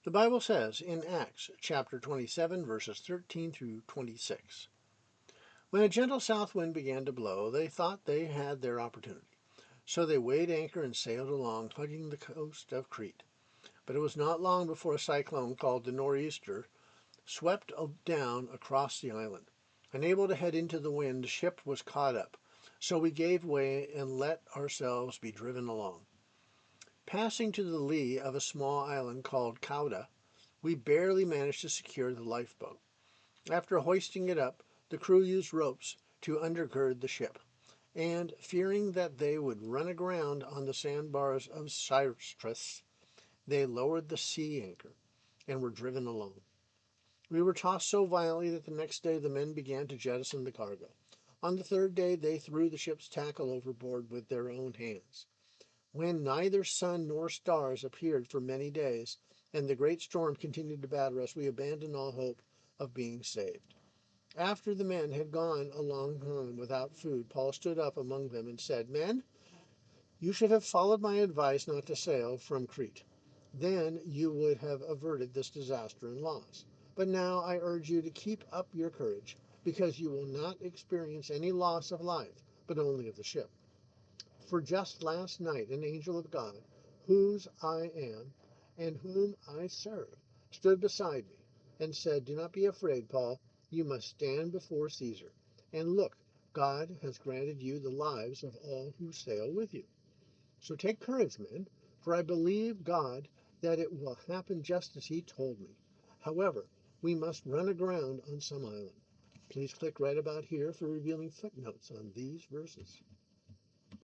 The Bible says in Acts chapter 27, verses 13 through 26, when a gentle south wind began to blow, they thought they had their opportunity. So they weighed anchor and sailed along, hugging the coast of Crete. But it was not long before a cyclone called the nor'easter swept down across the island. Unable to head into the wind, the ship was caught up. So we gave way and let ourselves be driven along. Passing to the lee of a small island called Cauda, we barely managed to secure the lifeboat. After hoisting it up, the crew used ropes to undergird the ship, and fearing that they would run aground on the sandbars of Syrtis, they lowered the sea anchor and were driven along. We were tossed so violently that the next day the men began to jettison the cargo. On the third day they threw the ship's tackle overboard with their own hands. When neither sun nor stars appeared for many days, and the great storm continued to batter us, we abandoned all hope of being saved. After the men had gone a long time without food, Paul stood up among them and said, "Men, you should have followed my advice not to sail from Crete. Then you would have averted this disaster and loss. But now I urge you to keep up your courage, because you will not experience any loss of life, but only of the ship. For just last night an angel of God, whose I am and whom I serve, stood beside me and said, 'Do not be afraid, Paul. You must stand before Caesar. And look, God has granted you the lives of all who sail with you. So take courage, men, for I believe God that it will happen just as he told me. However, we must run aground on some island.'" Please click right about here for revealing footnotes on these verses.